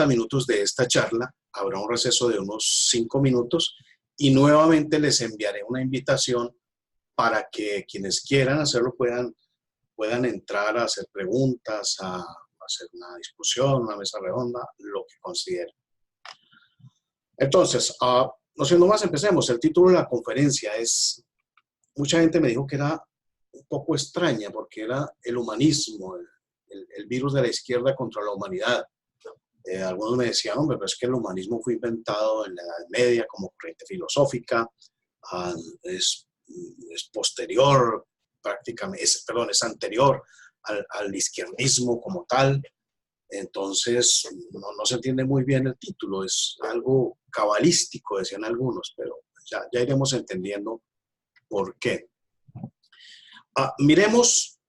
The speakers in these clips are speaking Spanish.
minutos de esta charla, habrá un receso de unos 5 minutos y nuevamente les enviaré una invitación para que quienes quieran hacerlo puedan entrar a hacer preguntas, a hacer una discusión, una mesa redonda, lo que consideren. Entonces, no siendo más, empecemos. El título de la conferencia es, mucha gente me dijo que era un poco extraña porque era el humanismo, el virus de la izquierda contra la humanidad. Algunos me decían, hombre, pero es que el humanismo fue inventado en la Edad Media como corriente filosófica, es posterior, prácticamente, es anterior al izquierdismo como tal. Entonces, no se entiende muy bien el título, es algo cabalístico, decían algunos, pero ya iremos entendiendo por qué. Miremos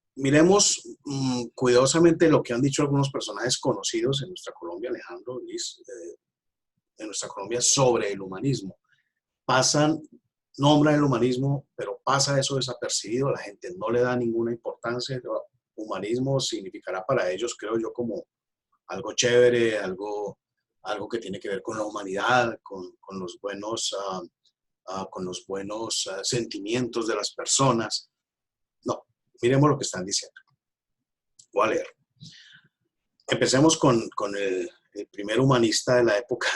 cuidadosamente lo que han dicho algunos personajes conocidos en nuestra Colombia, Alejandro, Luis, en nuestra Colombia sobre el humanismo. Nombran el humanismo, pero pasa eso desapercibido, la gente no le da ninguna importancia. El humanismo significará para ellos, creo yo, como algo chévere, algo que tiene que ver con la humanidad, con los buenos sentimientos de las personas. No, miremos lo que están diciendo. Voy a leer. Empecemos con el primer humanista de la época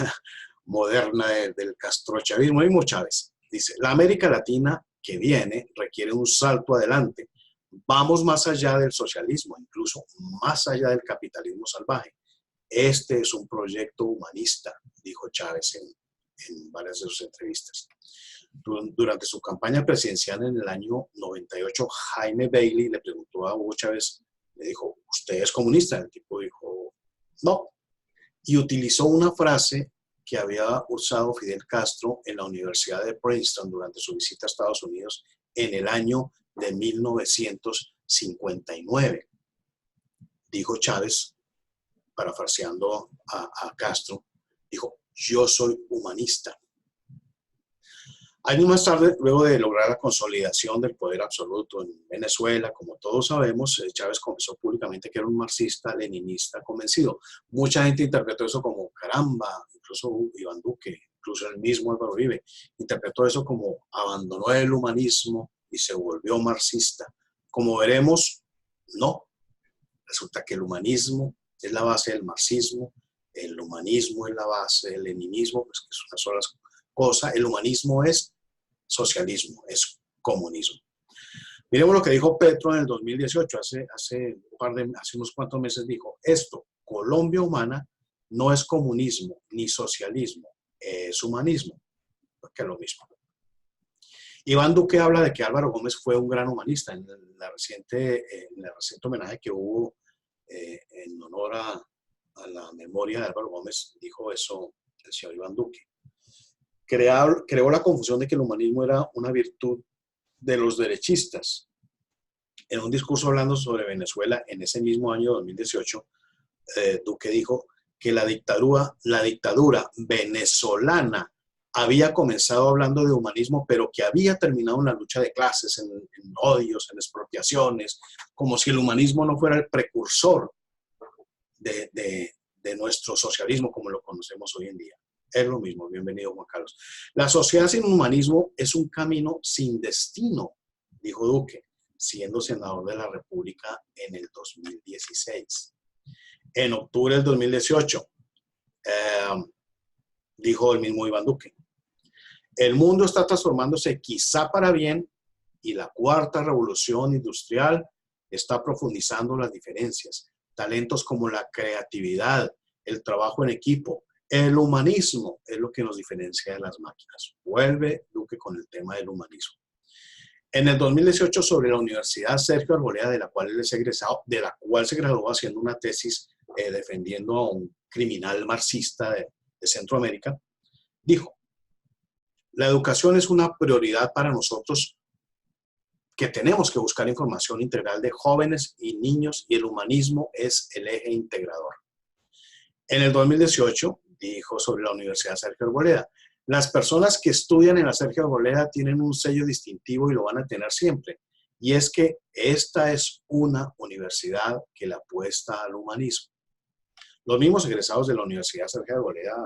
moderna del castrochavismo, Hugo Chávez. Dice, la América Latina que viene requiere un salto adelante. Vamos más allá del socialismo, incluso más allá del capitalismo salvaje. Este es un proyecto humanista, dijo Chávez en varias de sus entrevistas. Durante su campaña presidencial en el año 98, Jaime Bailey le preguntó a Hugo Chávez, le dijo, ¿usted es comunista? El tipo dijo, no. Y utilizó una frase que había usado Fidel Castro en la Universidad de Princeton durante su visita a Estados Unidos en el año de 1959. Dijo Chávez, parafraseando a Castro, dijo, yo soy humanista. Años más tarde, luego de lograr la consolidación del poder absoluto en Venezuela, como todos sabemos, Chávez confesó públicamente que era un marxista, leninista convencido. Mucha gente interpretó eso como, caramba, incluso Iván Duque, incluso el mismo Álvaro Uribe, interpretó eso como abandonó el humanismo y se volvió marxista. Como veremos, no. Resulta que el humanismo es la base del marxismo, el humanismo es la base del leninismo, pues que es una sola cosa. El humanismo es socialismo, es comunismo. Miremos lo que dijo Petro en el 2018, hace unos cuantos meses dijo, esto, Colombia humana, no es comunismo ni socialismo, es humanismo, porque es lo mismo. Iván Duque habla de que Álvaro Gómez fue un gran humanista en el reciente homenaje que hubo en honor a la memoria de Álvaro Gómez, dijo eso el señor Iván Duque. Creó la confusión de que el humanismo era una virtud de los derechistas. En un discurso hablando sobre Venezuela en ese mismo año 2018, Duque dijo que la dictadura venezolana había comenzado hablando de humanismo, pero que había terminado en la lucha de clases, en odios, en expropiaciones, como si el humanismo no fuera el precursor de nuestro socialismo como lo conocemos hoy en día. Es lo mismo, bienvenido Juan Carlos. La sociedad sin humanismo es un camino sin destino, dijo Duque, siendo senador de la República en el 2016. En octubre del 2018, dijo el mismo Iván Duque, el mundo está transformándose quizá para bien y la cuarta revolución industrial está profundizando las diferencias. Talentos como la creatividad, el trabajo en equipo, el humanismo es lo que nos diferencia de las máquinas. Vuelve Duque con el tema del humanismo. En el 2018, sobre la Universidad Sergio Arboleda, de la cual él es egresado, de la cual se graduó haciendo una tesis defendiendo a un criminal marxista de Centroamérica, dijo, la educación es una prioridad para nosotros que tenemos que buscar información integral de jóvenes y niños y el humanismo es el eje integrador. En el 2018, dijo sobre la Universidad Sergio Arboleda, las personas que estudian en la Sergio Arboleda tienen un sello distintivo y lo van a tener siempre. Y es que esta es una universidad que le apuesta al humanismo. Los mismos egresados de la Universidad Sergio de Bolea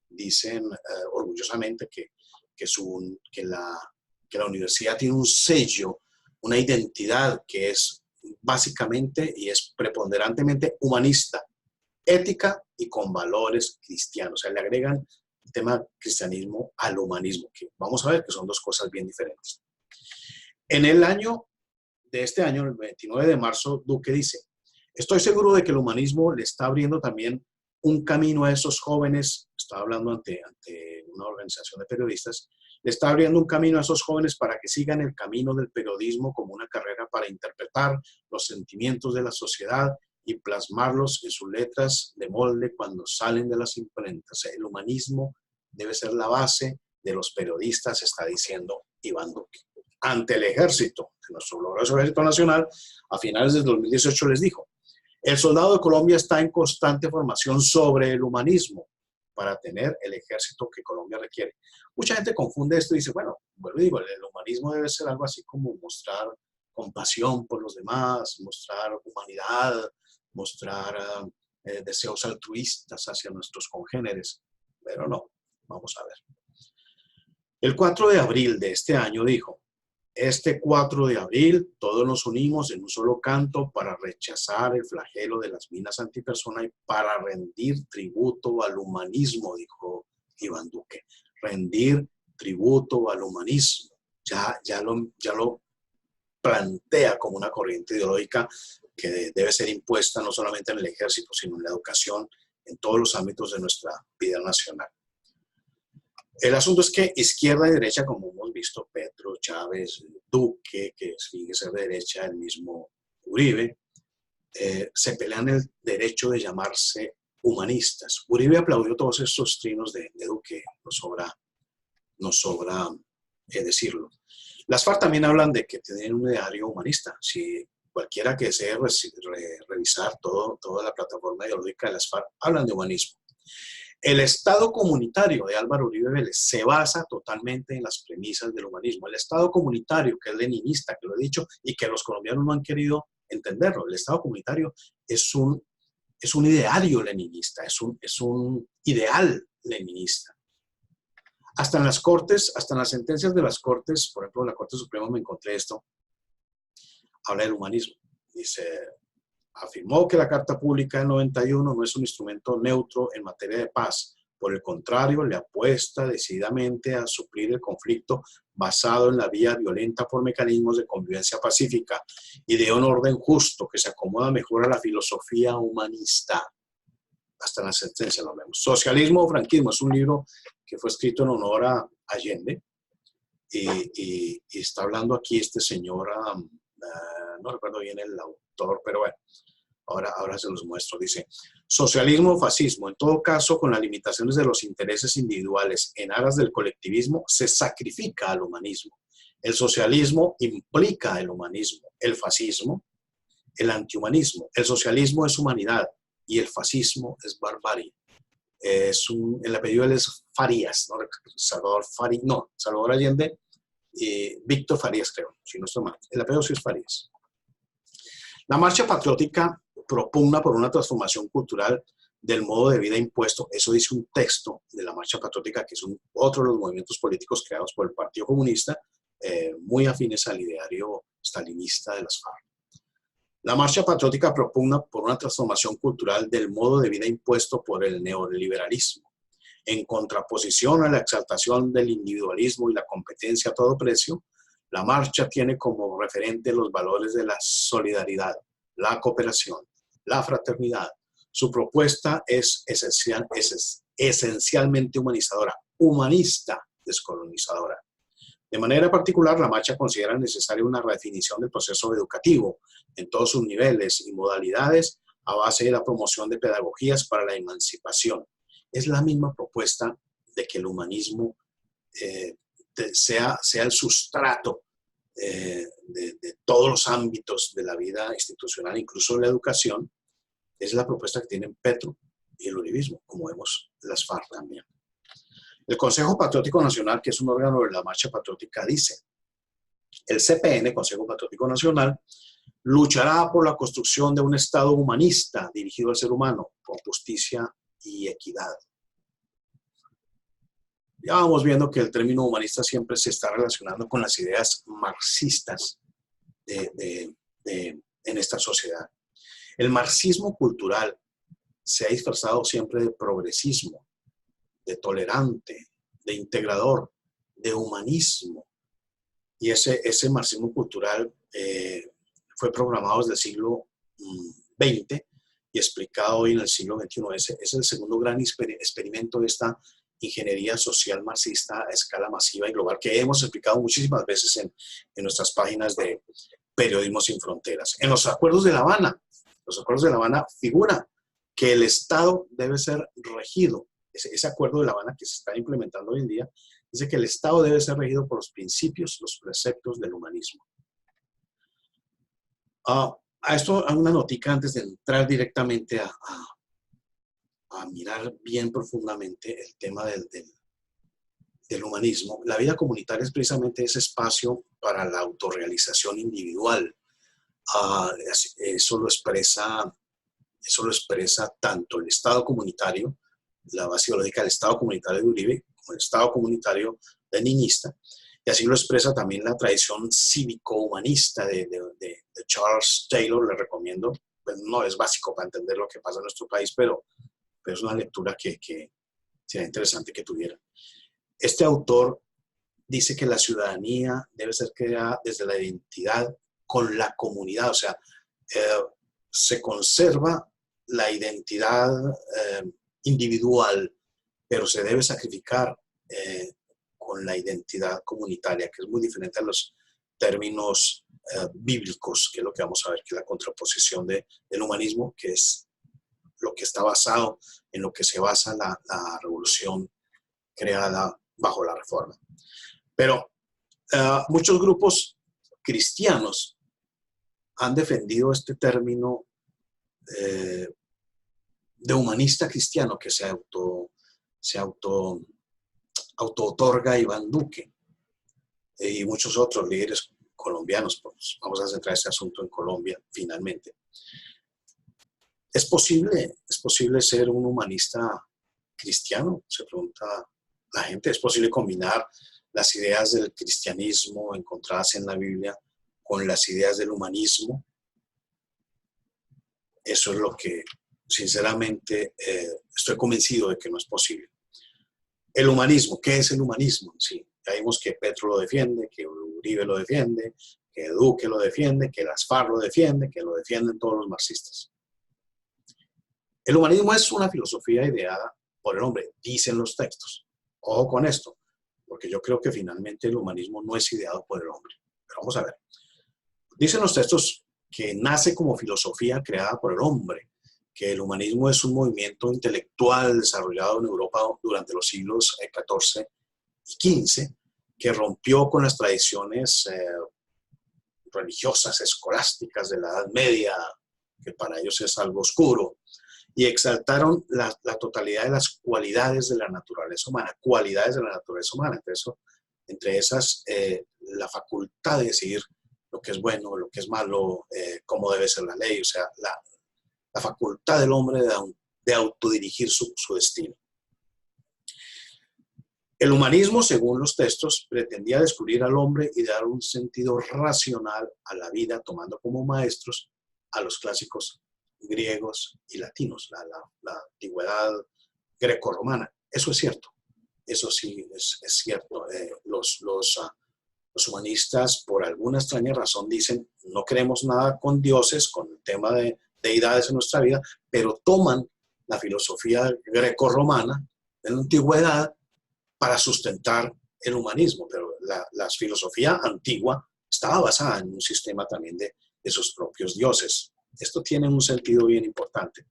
dicen orgullosamente que la universidad tiene un sello, una identidad que es básicamente y es preponderantemente humanista, ética y con valores cristianos. O sea, le agregan el tema cristianismo al humanismo, que vamos a ver que son dos cosas bien diferentes. En el año de este año, el 29 de marzo, Duque dice: estoy seguro de que el humanismo le está abriendo también un camino a esos jóvenes, estaba hablando ante una organización de periodistas, le está abriendo un camino a esos jóvenes para que sigan el camino del periodismo como una carrera para interpretar los sentimientos de la sociedad y plasmarlos en sus letras de molde cuando salen de las imprentas. El humanismo debe ser la base de los periodistas, está diciendo Iván Duque. Ante el ejército, nuestro glorioso Ejército Nacional, a finales del 2018 les dijo: el soldado de Colombia está en constante formación sobre el humanismo para tener el ejército que Colombia requiere. Mucha gente confunde esto y dice, bueno, digo, el humanismo debe ser algo así como mostrar compasión por los demás, mostrar humanidad, mostrar deseos altruistas hacia nuestros congéneres. Pero no, vamos a ver. El 4 de abril de este año dijo: este 4 de abril todos nos unimos en un solo canto para rechazar el flagelo de las minas antipersona y para rendir tributo al humanismo, dijo Iván Duque. Rendir tributo al humanismo. Ya lo plantea como una corriente ideológica que debe ser impuesta no solamente en el ejército, sino en la educación, en todos los ámbitos de nuestra vida nacional. El asunto es que izquierda y derecha, como hemos visto, Petro, Chávez, Duque, que sigue ser de derecha, el mismo Uribe, se pelean el derecho de llamarse humanistas. Uribe aplaudió todos estos trinos de Duque, nos sobra decirlo. Las FARC también hablan de que tienen un ideario humanista. Si cualquiera que desee revisar toda la plataforma ideológica de las FARC, hablan de humanismo. El Estado comunitario de Álvaro Uribe Vélez se basa totalmente en las premisas del humanismo. El Estado comunitario, que es leninista, que lo he dicho, y que los colombianos no han querido entenderlo. El Estado comunitario es un ideario leninista, es un ideal leninista. Hasta en las cortes, hasta en las sentencias de las cortes, por ejemplo, en la Corte Suprema me encontré esto, habla del humanismo. Dice: afirmó que la Carta Pública del 91 no es un instrumento neutro en materia de paz. Por el contrario, le apuesta decididamente a suplir el conflicto basado en la vía violenta por mecanismos de convivencia pacífica y de un orden justo que se acomoda mejor a la filosofía humanista. Hasta en la sentencia lo vemos. Socialismo o franquismo es un libro que fue escrito en honor a Allende y está hablando aquí este señor, no recuerdo bien el autor, pero bueno, ahora se los muestro. Dice: socialismo o fascismo, en todo caso, con las limitaciones de los intereses individuales en aras del colectivismo, se sacrifica al humanismo. El socialismo implica el humanismo, el fascismo, el antihumanismo. El socialismo es humanidad y el fascismo es barbarie. El apellido es Farías, ¿no? Salvador Allende, Víctor Farías, creo, si no estoy mal. El apellido sí es Farías. La marcha patriótica propugna por una transformación cultural del modo de vida impuesto. Eso dice un texto de la marcha patriótica, que es otro de los movimientos políticos creados por el Partido Comunista, muy afines al ideario stalinista de las FARC. La marcha patriótica propugna por una transformación cultural del modo de vida impuesto por el neoliberalismo, en contraposición a la exaltación del individualismo y la competencia a todo precio. La marcha tiene como referente los valores de la solidaridad, la cooperación, la fraternidad. Su propuesta es esencialmente humanizadora, humanista, descolonizadora. De manera particular, la marcha considera necesaria una redefinición del proceso educativo en todos sus niveles y modalidades a base de la promoción de pedagogías para la emancipación. Es la misma propuesta de que el humanismo sea el sustrato de todos los ámbitos de la vida institucional, incluso la educación. Es la propuesta que tienen Petro y el uribismo, como vemos las FARC también. El Consejo Patriótico Nacional, que es un órgano de la marcha patriótica, dice: el CPN, Consejo Patriótico Nacional, luchará por la construcción de un Estado humanista dirigido al ser humano, con justicia y equidad. Ya vamos viendo que el término humanista siempre se está relacionando con las ideas marxistas en esta sociedad. El marxismo cultural se ha disfrazado siempre de progresismo, de tolerante, de integrador, de humanismo. Y ese marxismo cultural fue programado desde el siglo XX y explicado hoy en el siglo XXI. Es el segundo gran experimento de esta ingeniería social marxista a escala masiva y global, que hemos explicado muchísimas veces en nuestras páginas de Periodismo Sin Fronteras. En los acuerdos de La Habana figura que el Estado debe ser regido. Ese acuerdo de La Habana que se está implementando hoy en día dice que el Estado debe ser regido por los principios, los preceptos del humanismo. A esto, a una notica antes de entrar directamente a mirar bien profundamente el tema del humanismo. La vida comunitaria es precisamente ese espacio para la autorrealización individual. Eso lo expresa tanto el Estado comunitario, la base ideológica del Estado comunitario de Uribe, como el Estado comunitario leninista, y así lo expresa también la tradición cívico-humanista de Charles Taylor. Le recomiendo, pues no es básico para entender lo que pasa en nuestro país, pero es una lectura que sería interesante que tuvieran. Este autor dice que la ciudadanía debe ser creada desde la identidad con la comunidad, o sea, se conserva la identidad individual, pero se debe sacrificar con la identidad comunitaria, que es muy diferente a los términos bíblicos, que es lo que vamos a ver, que es la contraposición del humanismo, que es lo que está basado en lo que se basa la revolución creada bajo la Reforma. Pero muchos grupos cristianos han defendido este término de humanista cristiano que se auto-otorga Iván Duque y muchos otros líderes colombianos. Pues vamos a centrar este asunto en Colombia finalmente. ¿Es posible ser un humanista cristiano? Se pregunta la gente. ¿Es posible combinar las ideas del cristianismo encontradas en la Biblia con las ideas del humanismo? Eso es lo que, sinceramente, estoy convencido de que no es posible. El humanismo, ¿qué es el humanismo? Sí, ya vimos que Petro lo defiende, que Uribe lo defiende, que Duque lo defiende, que las FARC lo defiende, que lo defienden todos los marxistas. El humanismo es una filosofía ideada por el hombre, dicen los textos. Ojo con esto, porque yo creo que finalmente el humanismo no es ideado por el hombre. Pero vamos a ver. Dicen los textos que nace como filosofía creada por el hombre, que el humanismo es un movimiento intelectual desarrollado en Europa durante los siglos XIV y XV, que rompió con las tradiciones religiosas, escolásticas de la Edad Media, que para ellos es algo oscuro, y exaltaron la totalidad de las cualidades de la naturaleza humana, Entre esas, la facultad de decidir lo que es bueno, lo que es malo, cómo debe ser la ley, o sea, la facultad del hombre de autodirigir su destino. El humanismo, según los textos, pretendía descubrir al hombre y dar un sentido racional a la vida, tomando como maestros a los clásicos griegos y latinos, la antigüedad grecorromana. Eso es cierto, eso sí es cierto. Los humanistas, por alguna extraña razón, dicen no queremos nada con dioses, con el tema de deidades en nuestra vida, pero toman la filosofía grecorromana de la antigüedad para sustentar el humanismo. Pero la filosofía antigua estaba basada en un sistema también de sus propios dioses. Esto tiene un sentido bien importante.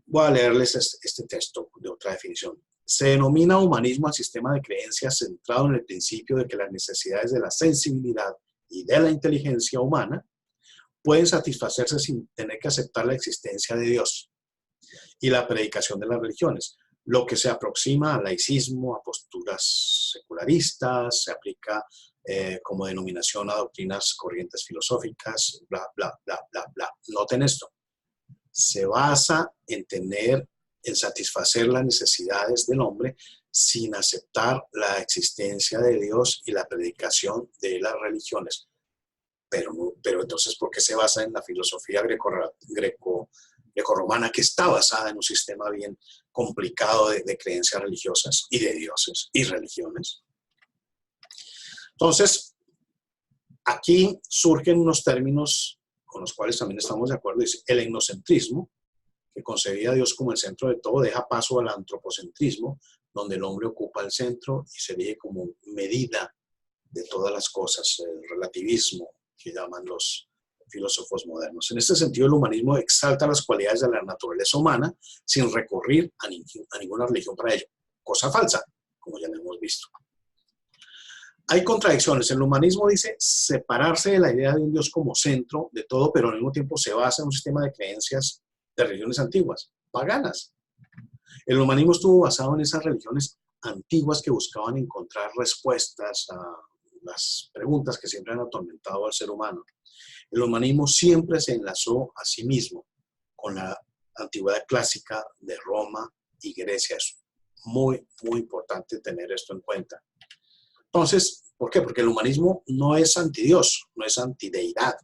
Voy a leerles este texto de otra definición. Se denomina humanismo al sistema de creencias centrado en el principio de que las necesidades de la sensibilidad y de la inteligencia humana pueden satisfacerse sin tener que aceptar la existencia de Dios y la predicación de las religiones, lo que se aproxima al laicismo, a posturas secularistas, se aplica como denominación a doctrinas, corrientes filosóficas, bla, bla, bla, bla, bla. Noten esto. Se basa en satisfacer las necesidades del hombre sin aceptar la existencia de Dios y la predicación de las religiones. Pero entonces, ¿por qué se basa en la filosofía grecorromana, que está basada en un sistema bien complicado de creencias religiosas y de dioses y religiones? Entonces, aquí surgen unos términos con los cuales también estamos de acuerdo. Dice, el etnocentrismo, que concebía a Dios como el centro de todo, deja paso al antropocentrismo, donde el hombre ocupa el centro y se ve como medida de todas las cosas, el relativismo que llaman los filósofos modernos. En este sentido, el humanismo exalta las cualidades de la naturaleza humana sin recurrir a ninguna religión para ello. Cosa falsa, como ya lo hemos visto. Hay contradicciones. El humanismo dice separarse de la idea de un Dios como centro de todo, pero al mismo tiempo se basa en un sistema de creencias de religiones antiguas, paganas. El humanismo estuvo basado en esas religiones antiguas que buscaban encontrar respuestas a las preguntas que siempre han atormentado al ser humano. El humanismo siempre se enlazó a sí mismo con la antigüedad clásica de Roma y Grecia. Es muy, muy importante tener esto en cuenta. Entonces, ¿por qué? Porque el humanismo no es antidios, no es antideidad,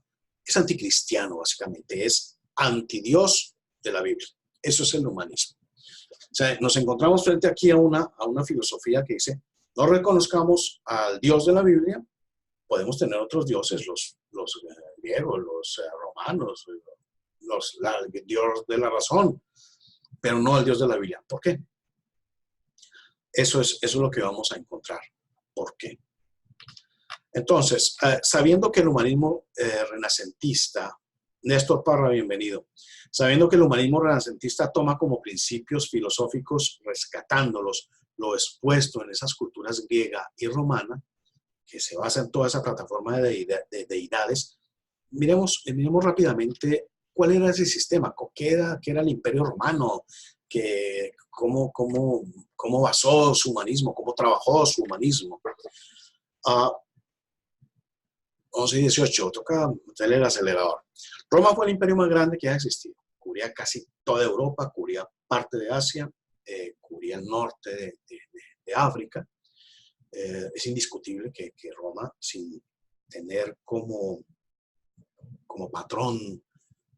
es anticristiano básicamente, es antidios de la Biblia. Eso es el humanismo. O sea, nos encontramos frente aquí a una filosofía que dice, no reconozcamos al Dios de la Biblia, podemos tener otros dioses, los griegos, los romanos, el Dios de la razón, pero no el Dios de la Biblia. ¿Por qué? Eso es lo que vamos a encontrar. ¿Por qué? Entonces, sabiendo que el humanismo renacentista, Néstor Parra, bienvenido, sabiendo que el humanismo renacentista toma como principios filosóficos, rescatándolos, lo expuesto en esas culturas griega y romana, que se basa en toda esa plataforma de deidades, miremos rápidamente cuál era ese sistema, qué era el Imperio Romano, cómo basó su humanismo, cómo trabajó su humanismo. 11 y 18, toca meterle el acelerador. Roma fue el imperio más grande que ha existido. Cubría casi toda Europa, cubría parte de Asia, cubría el norte de África. Es indiscutible que Roma, sin tener como patrón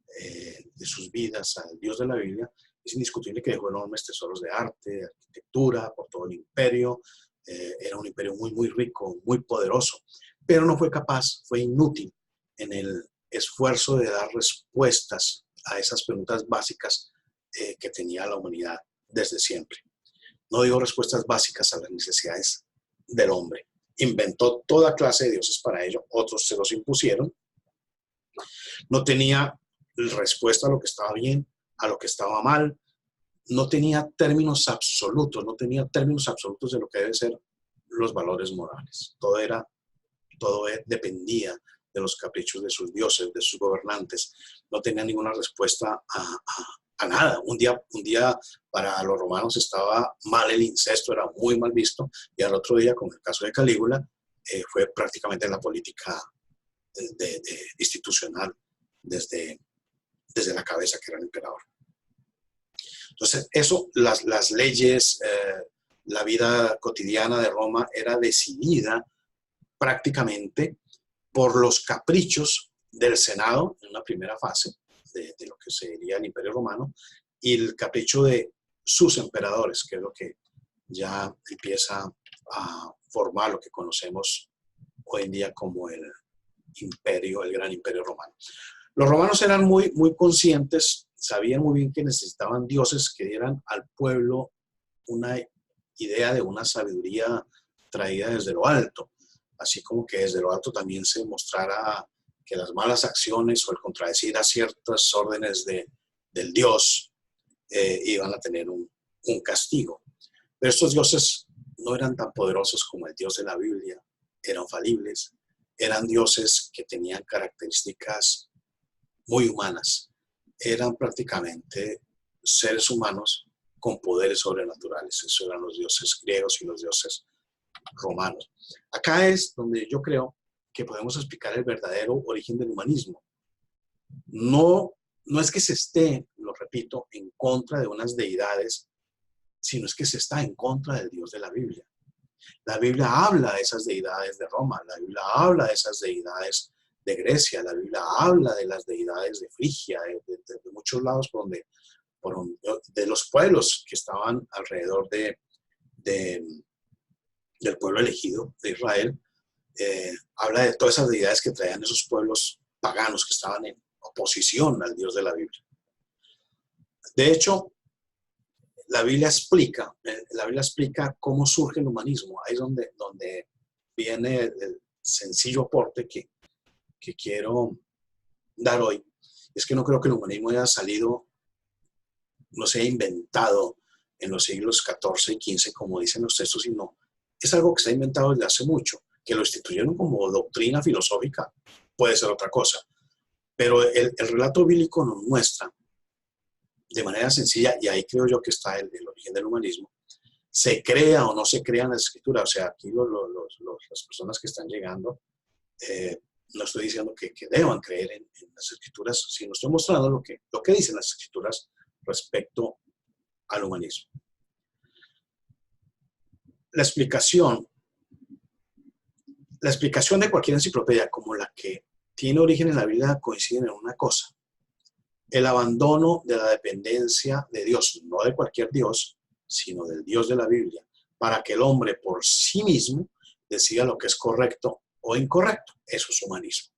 de sus vidas al Dios de la Biblia, es indiscutible que dejó enormes tesoros de arte, de arquitectura, por todo el imperio. Era un imperio muy, muy rico, muy poderoso, pero no fue capaz, fue inútil en el esfuerzo de dar respuestas a esas preguntas básicas que tenía la humanidad desde siempre. No dio respuestas básicas a las necesidades del hombre. Inventó toda clase de dioses para ello, otros se los impusieron. No tenía respuesta a lo que estaba bien, a lo que estaba mal. No tenía términos absolutos, de lo que deben ser los valores morales. Todo dependía de los caprichos de sus dioses, de sus gobernantes. No tenía ninguna respuesta a nada. Un día para los romanos estaba mal el incesto, era muy mal visto, y al otro día, como el caso de Calígula, fue prácticamente la política institucional desde la cabeza, que era el emperador. Entonces, las leyes, la vida cotidiana de Roma era decidida prácticamente por los caprichos del Senado en una primera fase de lo que sería el Imperio Romano, y el capricho de sus emperadores, que es lo que ya empieza a formar lo que conocemos hoy en día como el Gran Imperio Romano. Los romanos eran muy, muy conscientes, sabían muy bien que necesitaban dioses que dieran al pueblo una idea de una sabiduría traída desde lo alto, así como que desde lo alto también se mostrara que las malas acciones o el contradecir a ciertas órdenes del dios iban a tener un castigo. Pero estos dioses no eran tan poderosos como el Dios de la Biblia, eran falibles, eran dioses que tenían características muy humanas, eran prácticamente seres humanos con poderes sobrenaturales. Esos eran los dioses griegos y los dioses romanos. Acá es donde yo creo que podemos explicar el verdadero origen del humanismo. No es que se esté, lo repito, en contra de unas deidades, sino es que se está en contra del Dios de la Biblia. La Biblia habla de esas deidades de Roma, la Biblia habla de esas deidades de Grecia, la Biblia habla de las deidades de Frigia, de muchos lados de los pueblos que estaban alrededor del pueblo elegido de Israel. Habla de todas esas deidades que traían esos pueblos paganos que estaban en oposición al Dios de la Biblia. De hecho, la Biblia explica cómo surge el humanismo. Ahí es donde viene el sencillo aporte que quiero dar hoy. Es que no creo que el humanismo haya salido, no se haya inventado en los siglos XIV y XV, como dicen los textos, sino es algo que se ha inventado desde hace mucho. Que lo instituyeron como doctrina filosófica puede ser otra cosa. Pero el relato bíblico nos muestra de manera sencilla, y ahí creo yo que está el origen del humanismo, se crea o no se crea en la escritura. O sea, aquí las personas que están llegando, no estoy diciendo que deban creer en las escrituras, sino estoy mostrando lo que dicen las escrituras respecto al humanismo. La explicación de cualquier enciclopedia como la que tiene origen en la Biblia coincide en una cosa: el abandono de la dependencia de Dios, no de cualquier Dios, sino del Dios de la Biblia, para que el hombre por sí mismo decida lo que es correcto o incorrecto. Eso es humanismo.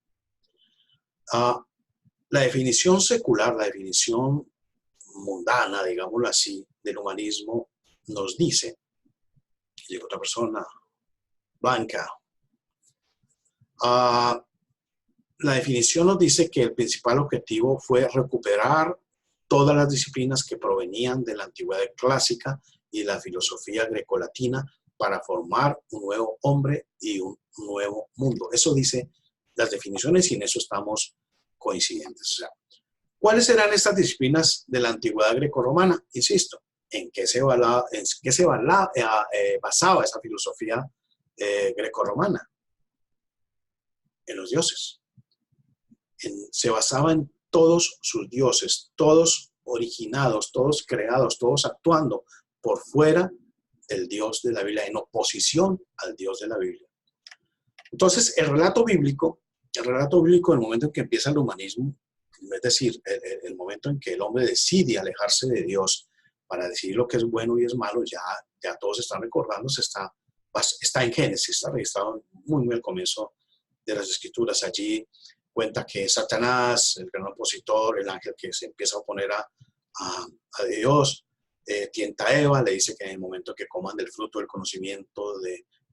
La definición secular, la definición mundana, digámoslo así, del humanismo nos dice, y llega otra persona, blanca, la definición nos dice que el principal objetivo fue recuperar todas las disciplinas que provenían de la antigüedad clásica y la filosofía grecolatina para formar un nuevo hombre y un nuevo mundo. Eso dice las definiciones y en eso estamos coincidentes. O sea, ¿cuáles eran estas disciplinas de la antigüedad grecorromana? Insisto, ¿en qué se basaba esa filosofía grecorromana? En los dioses. Se basaba en todos sus dioses, todos originados, todos creados, todos actuando por fuera del Dios de la Biblia, en oposición al Dios de la Biblia. Entonces, el relato bíblico, en el momento en que empieza el humanismo, es decir, el momento en que el hombre decide alejarse de Dios para decidir lo que es bueno y es malo, ya todos están recordando, está en Génesis, está registrado muy al comienzo de las Escrituras. Allí cuenta que Satanás, el gran opositor, el ángel que se empieza a oponer a Dios, tienta a Eva, le dice que en el momento que coman del fruto del conocimiento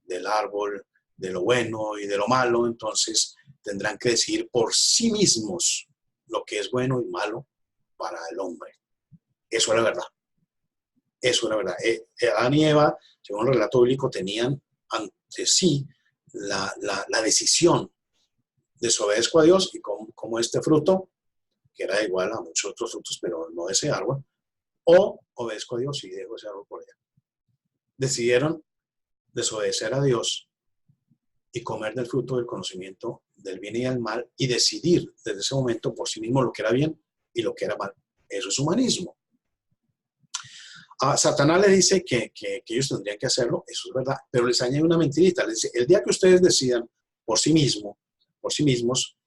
del árbol, de lo bueno y de lo malo, entonces tendrán que decidir por sí mismos lo que es bueno y malo para el hombre. Eso era verdad. Eso era verdad. Adán y Eva, según el relato bíblico, tenían ante sí la decisión: desobedezco a Dios y como este fruto, que era igual a muchos otros frutos, pero no de ese árbol, o obedezco a Dios y dejo ese árbol por allá. Decidieron desobedecer a Dios y comer del fruto del conocimiento del bien y del mal y decidir desde ese momento por sí mismo lo que era bien y lo que era mal. Eso es humanismo. A Satanás le dice que ellos tendrían que hacerlo, eso es verdad, pero les añade una mentirita. Les dice: el día que ustedes decidan por sí mismos,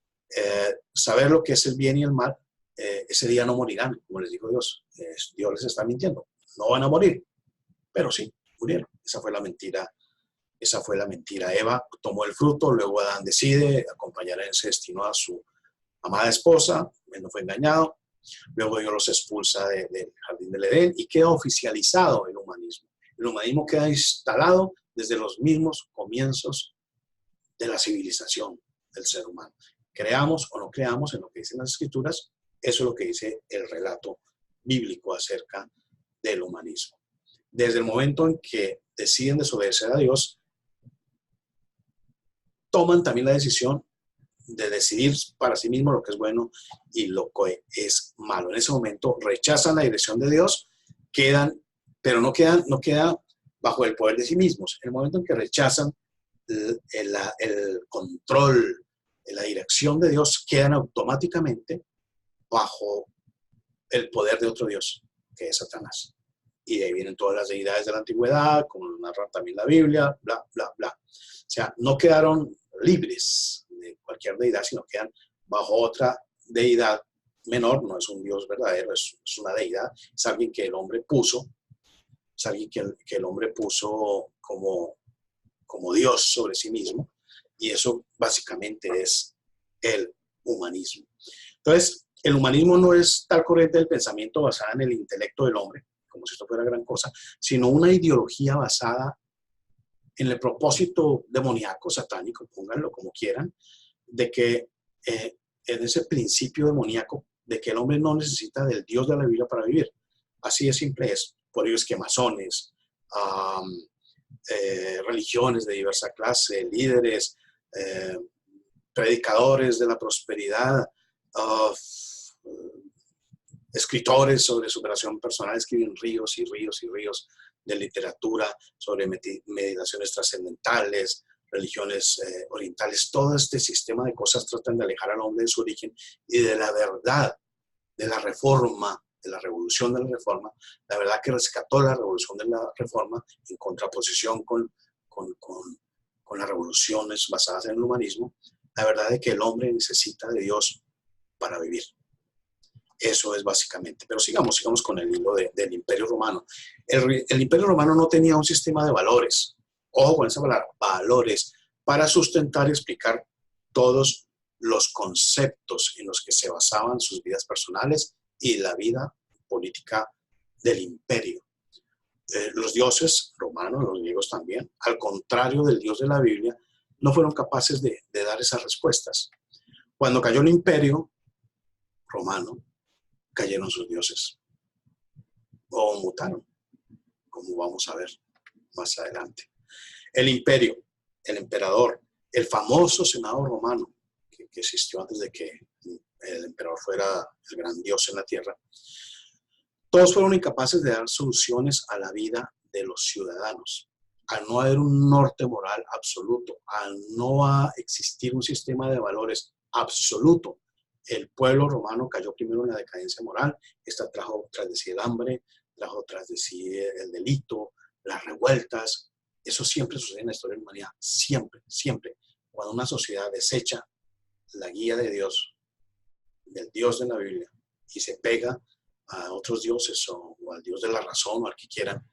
saber lo que es el bien y el mal, ese día no morirán, como les dijo Dios. Dios les está mintiendo. No van a morir, pero sí, murieron. Esa fue la mentira. Eva tomó el fruto, luego Adán decide acompañar en ese destino a su amada esposa, él no fue engañado, luego Dios los expulsa del jardín del Edén y queda oficializado el humanismo. El humanismo queda instalado desde los mismos comienzos de la civilización del ser humano. Creamos o no creamos en lo que dicen las Escrituras, eso es lo que dice el relato bíblico acerca del humanismo. Desde el momento en que deciden desobedecer a Dios, toman también la decisión de decidir para sí mismo lo que es bueno y lo que es malo. En ese momento rechazan la dirección de Dios, pero no queda bajo el poder de sí mismos. En el momento en que rechazan el control, la dirección de Dios, quedan automáticamente bajo el poder de otro Dios, que es Satanás. Y de ahí vienen todas las deidades de la antigüedad, como narra también la Biblia, bla, bla, bla. O sea, no quedaron libres de cualquier deidad, sino quedan bajo otra deidad menor. No es un Dios verdadero, es una deidad, es alguien que el hombre puso, es alguien que el hombre puso como Dios sobre sí mismo, y eso básicamente es el humanismo. Entonces, el humanismo no es tal corriente del pensamiento basada en el intelecto del hombre, como si esto fuera gran cosa, sino una ideología basada en el propósito demoníaco, satánico, pónganlo como quieran, de que en ese principio demoníaco de que el hombre no necesita del Dios de la Biblia para vivir. Así de simple es. Por ello es que masones, religiones de diversa clase, líderes, predicadores de la prosperidad, escritores sobre superación personal, escriben ríos y ríos y ríos de literatura sobre meditaciones trascendentales, religiones orientales. Todo este sistema de cosas tratan de alejar al hombre de su origen y de la verdad de la reforma, de la revolución de la reforma, la verdad que rescató la revolución de la reforma en contraposición con las revoluciones basadas en el humanismo, la verdad de que el hombre necesita de Dios para vivir. Eso es básicamente. Pero sigamos con el hilo del Imperio Romano. El Imperio Romano no tenía un sistema de valores, ojo con esa palabra, valores, para sustentar y explicar todos los conceptos en los que se basaban sus vidas personales y la vida política del imperio. Los dioses romanos, los griegos también, al contrario del Dios de la Biblia, no fueron capaces de dar esas respuestas. Cuando cayó el imperio romano, cayeron sus dioses o mutaron, como vamos a ver más adelante. El imperio, el emperador, el famoso Senado romano que existió antes de que el emperador fuera el gran dios en la tierra, todos fueron incapaces de dar soluciones a la vida de los ciudadanos. Al no haber un norte moral absoluto, al no existir un sistema de valores absoluto, el pueblo romano cayó primero en la decadencia moral. Esta trajo tras de sí el hambre, trajo tras de sí el delito, las revueltas. Eso siempre sucede en la historia de la humanidad, siempre, siempre. Cuando una sociedad desecha la guía de Dios, del Dios de la Biblia, y se pega a otros dioses o al Dios de la razón o al que quieran,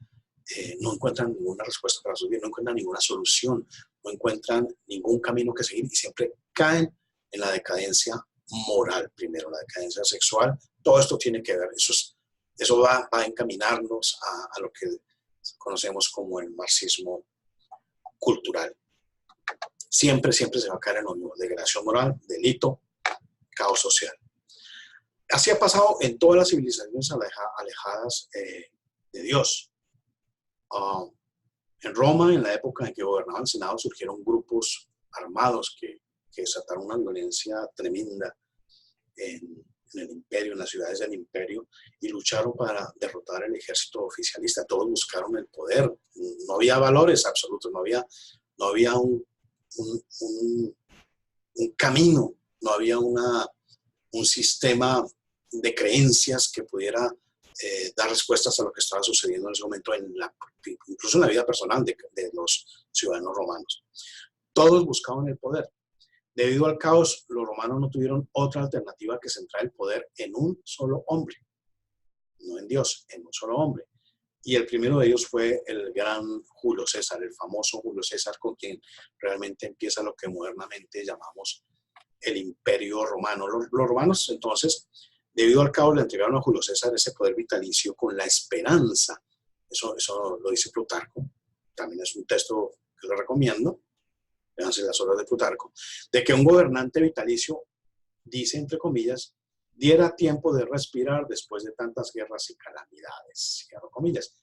no encuentran ninguna respuesta para su vida, no encuentran ninguna solución, no encuentran ningún camino que seguir y siempre caen en la decadencia moral primero, la decadencia sexual. Todo esto tiene que ver, eso va a encaminarnos a lo que conocemos como el marxismo cultural. Siempre se va a caer en lo mismo: degradación moral, delito, caos social. Así ha pasado en todas las civilizaciones alejadas de Dios. En Roma, en la época en que gobernaba el Senado, surgieron grupos armados que desataron una violencia tremenda en el imperio, en las ciudades del imperio, y lucharon para derrotar el ejército oficialista. Todos buscaron el poder. No había valores absolutos, no había un camino, no había un sistema de creencias que pudiera dar respuestas a lo que estaba sucediendo en ese momento, incluso en la vida personal de los ciudadanos romanos. Todos buscaban el poder. Debido al caos, los romanos no tuvieron otra alternativa que centrar el poder en un solo hombre, no en Dios, en un solo hombre. Y el primero de ellos fue el gran Julio César, el famoso Julio César, con quien realmente empieza lo que modernamente llamamos el Imperio Romano. Los romanos, entonces, debido al caos, le entregaron a Julio César ese poder vitalicio con la esperanza. Eso lo dice Plutarco. También es un texto que le recomiendo. Véanse las obras de Plutarco. De que un gobernante vitalicio, dice entre comillas, diera tiempo de respirar después de tantas guerras y calamidades. Cierro comillas.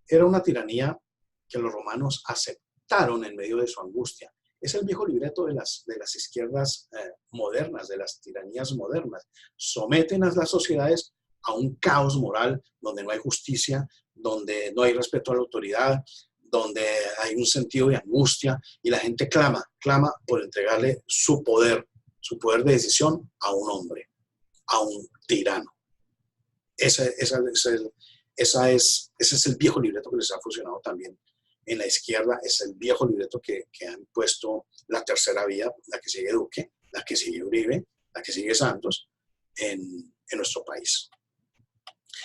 Era una tiranía que los romanos aceptaron en medio de su angustia. Es el viejo libreto de las izquierdas modernas, de las tiranías modernas. Someten a las sociedades a un caos moral donde no hay justicia, donde no hay respeto a la autoridad, donde hay un sentido de angustia y la gente clama por entregarle su poder de decisión a un hombre, a un tirano. Ese es el viejo libreto que les ha funcionado también en la izquierda, es el viejo libreto que han puesto la tercera vía, la que sigue Duque, la que sigue Uribe, la que sigue Santos en nuestro país.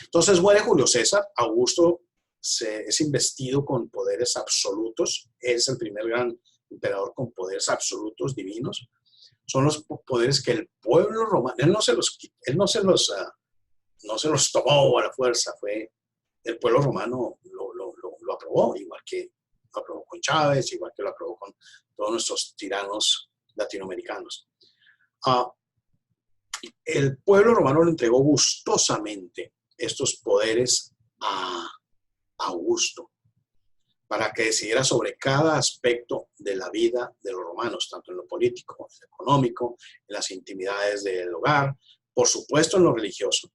Entonces muere Julio César, Augusto es investido con poderes absolutos, es el primer gran emperador con poderes absolutos divinos. Son los poderes que el pueblo romano, él no se los tomó a la fuerza, fue el pueblo romano lo aprobó, igual que lo aprobó con Chávez, igual que lo aprobó con todos nuestros tiranos latinoamericanos. El pueblo romano le entregó gustosamente estos poderes a Augusto para que decidiera sobre cada aspecto de la vida de los romanos, tanto en lo político, en lo económico, en las intimidades del hogar, por supuesto en lo religioso.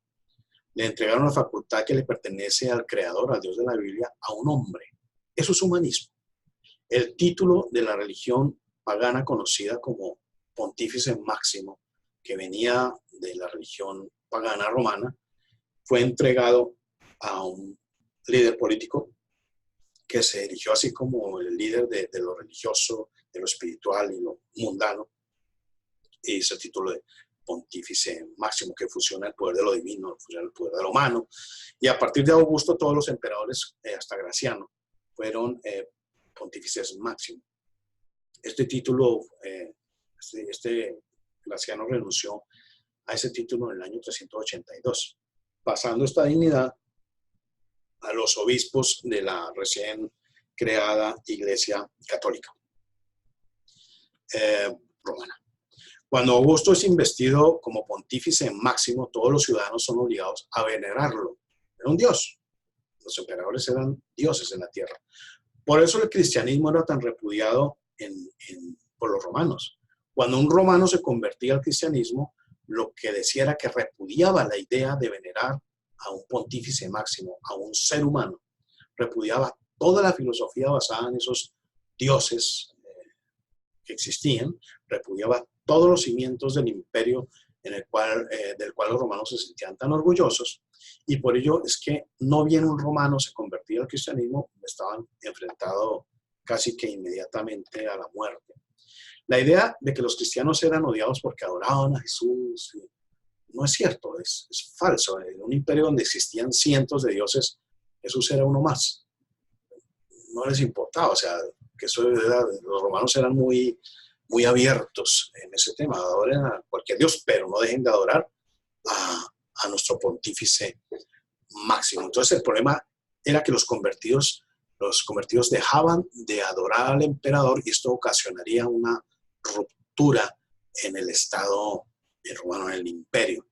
Le entregaron la facultad que le pertenece al creador, al Dios de la Biblia, a un hombre. Eso es humanismo. El título de la religión pagana conocida como Pontífice Máximo, que venía de la religión pagana romana, fue entregado a un líder político que se erigió así como el líder de lo religioso, de lo espiritual y lo mundano, y ese título de Pontífice Máximo, que fusiona el poder de lo divino, fusiona el poder de lo humano, y a partir de Augusto todos los emperadores, hasta Graciano, fueron Pontífices Máximo. Este título, Graciano renunció a ese título en el año 382, pasando esta dignidad a los obispos de la recién creada Iglesia Católica Romana. Cuando Augusto es investido como pontífice máximo, todos los ciudadanos son obligados a venerarlo. Era un dios. Los emperadores eran dioses en la tierra. Por eso el cristianismo era tan repudiado por los romanos. Cuando un romano se convertía al cristianismo, lo que decía era que repudiaba la idea de venerar a un pontífice máximo, a un ser humano. Repudiaba toda la filosofía basada en esos dioses que existían, repudiaba todos los cimientos del imperio del cual los romanos se sentían tan orgullosos, y por ello es que no bien un romano se convertía al cristianismo, estaban enfrentados casi que inmediatamente a la muerte. La idea de que los cristianos eran odiados porque adoraban a Jesús no es cierto, es falso. En un imperio donde existían cientos de dioses, Jesús era uno más. No les importaba, o sea, que los romanos eran muy abiertos en ese tema, adoren a cualquier dios, pero no dejen de adorar a nuestro pontífice máximo. Entonces el problema era que los convertidos dejaban de adorar al emperador, y esto ocasionaría una ruptura en el Estado romano, en el imperio.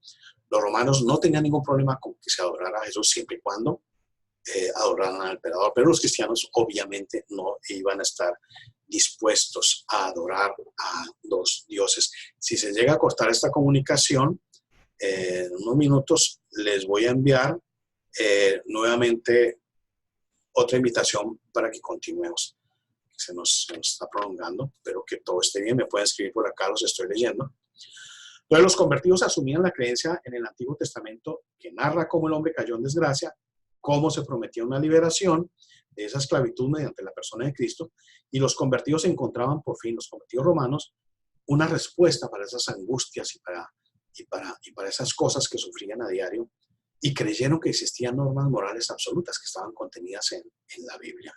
Los romanos no tenían ningún problema con que se adorara a Jesús siempre y cuando adoraran al emperador, pero los cristianos obviamente no iban a estar dispuestos a adorar a los dioses. Si se llega a cortar esta comunicación, en unos minutos les voy a enviar nuevamente otra invitación para que continuemos. Se nos está prolongando, pero que todo esté bien. Me pueden escribir por acá, los estoy leyendo. Entonces los convertidos asumían la creencia en el Antiguo Testamento que narra cómo el hombre cayó en desgracia, cómo se prometía una liberación de esa esclavitud mediante la persona de Cristo, y los convertidos encontraban por fin, los convertidos romanos, una respuesta para esas angustias y para esas cosas que sufrían a diario, y creyeron que existían normas morales absolutas que estaban contenidas en la Biblia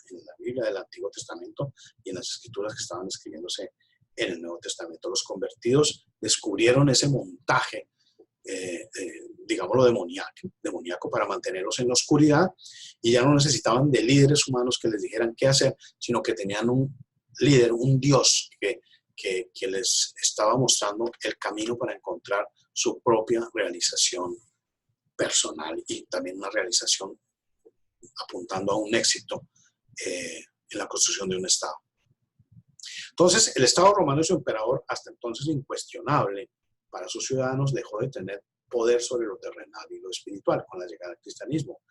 del Antiguo Testamento y en las escrituras que estaban escribiéndose en el Nuevo Testamento. Los convertidos descubrieron ese montaje, digámoslo, demoníaco para mantenerlos en la oscuridad, y ya no necesitaban de líderes humanos que les dijeran qué hacer, sino que tenían un líder, un Dios que les estaba mostrando el camino para encontrar su propia realización personal, y también una realización apuntando a un éxito en la construcción de un Estado. Entonces, el Estado romano y su emperador, hasta entonces incuestionable para sus ciudadanos, dejó de tener poder sobre lo terrenal y lo espiritual con la llegada del cristianismo.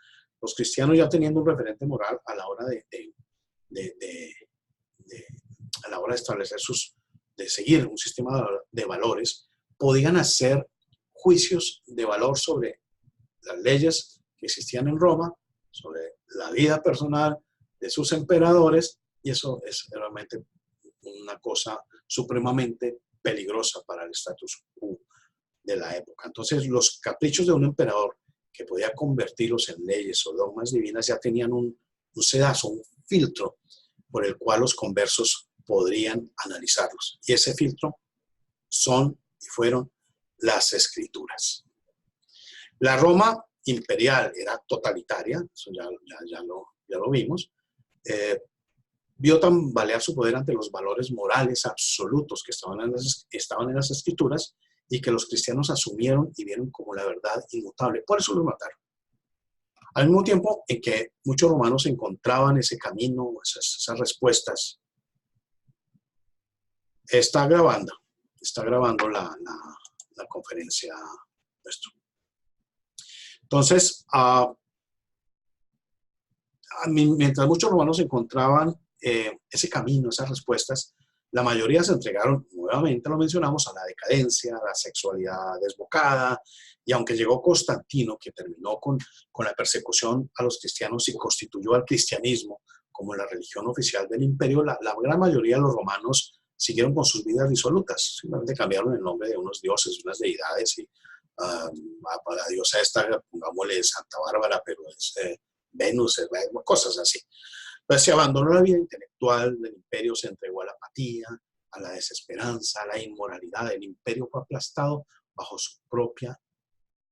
Los cristianos, ya teniendo un referente moral a la hora de de, de, a la hora de establecer de seguir un sistema de valores, podían hacer juicios de valor sobre las leyes que existían en Roma, sobre la vida personal de sus emperadores, y eso es realmente una cosa supremamente peligrosa para el status quo de la época. Entonces, los caprichos de un emperador que podía convertirlos en leyes o dogmas divinas ya tenían un sedazo, un filtro por el cual los conversos podrían analizarlos. Y ese filtro son y fueron las escrituras. La Roma imperial era totalitaria, eso ya lo vimos, vio tambalear su poder ante los valores morales absolutos que estaban en las escrituras y que los cristianos asumieron y vieron como la verdad inmutable. Por eso los mataron. Al mismo tiempo en que muchos romanos encontraban ese camino, esas respuestas. Está grabando la conferencia nuestra. Entonces, mientras muchos romanos encontraban ese camino, esas respuestas, la mayoría se entregaron, nuevamente lo mencionamos, a la decadencia, a la sexualidad desbocada, y aunque llegó Constantino, que terminó con la persecución a los cristianos y constituyó al cristianismo como la religión oficial del imperio, la gran mayoría de los romanos siguieron con sus vidas disolutas, simplemente cambiaron el nombre de unos dioses, de unas deidades, y a la diosa esta, pongámosle Santa Bárbara, pero es Venus, cosas así. Entonces se abandonó la vida intelectual del imperio, se entregó a la apatía, a la desesperanza, a la inmoralidad. El imperio fue aplastado bajo su propia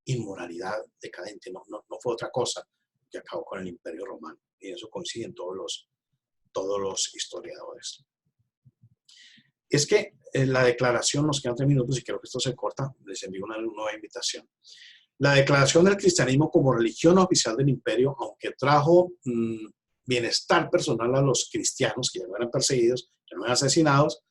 inmoralidad decadente. No fue otra cosa que acabó con el imperio romano. Y eso coinciden todos los historiadores. Es que la declaración, nos quedan 3 minutos y creo que esto se corta, les envío una nueva invitación. La declaración del cristianismo como religión oficial del imperio, aunque trajo bienestar personal a los cristianos, que ya no eran perseguidos, ya no eran asesinados,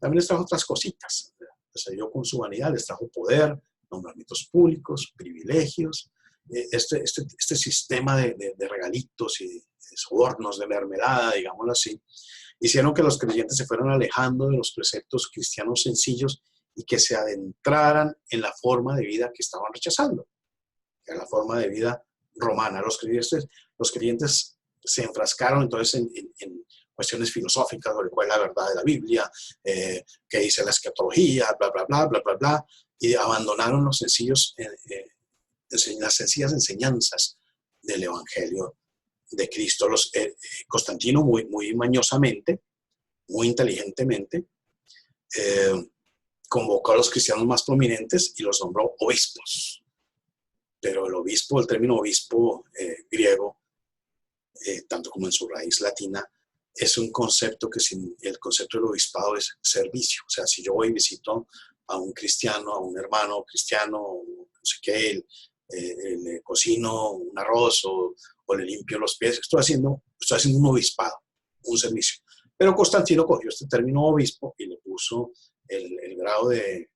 también les trajo otras cositas. Se dio con su vanidad, les trajo poder, nombramientos públicos, privilegios, este sistema de regalitos y de sobornos, de mermelada, digámoslo así, hicieron que los creyentes se fueran alejando de los preceptos cristianos sencillos y que se adentraran en la forma de vida que estaban rechazando, que era la forma de vida romana. Los creyentes se enfrascaron entonces en cuestiones filosóficas sobre cuál es la verdad de la Biblia, qué dice la escatología, bla, bla, bla, bla, bla, bla, y abandonaron las sencillas enseñanzas del Evangelio de Cristo. Constantino muy mañosamente, muy inteligentemente, convocó a los cristianos más prominentes y los nombró obispos. Pero el término obispo griego, tanto como en su raíz latina, es un concepto que el concepto del obispado es servicio. O sea, si yo voy y visito a un cristiano, a un hermano cristiano, no sé qué, le cocino un arroz o le limpio los pies, estoy haciendo un obispado, un servicio. Pero Constantino cogió este término obispo y le puso el grado de,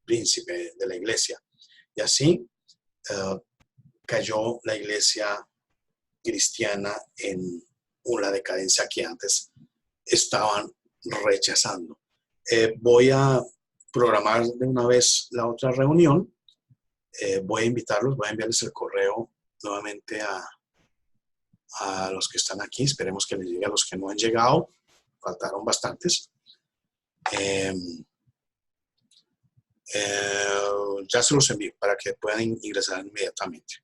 príncipe de la iglesia. Y así cayó la iglesia cristiana en una decadencia que antes estaban rechazando. Voy a programar de una vez la otra reunión. Voy a invitarlos, voy a enviarles el correo nuevamente a los que están aquí. Esperemos que les llegue a los que no han llegado. Faltaron bastantes. Ya se los envío para que puedan ingresar inmediatamente.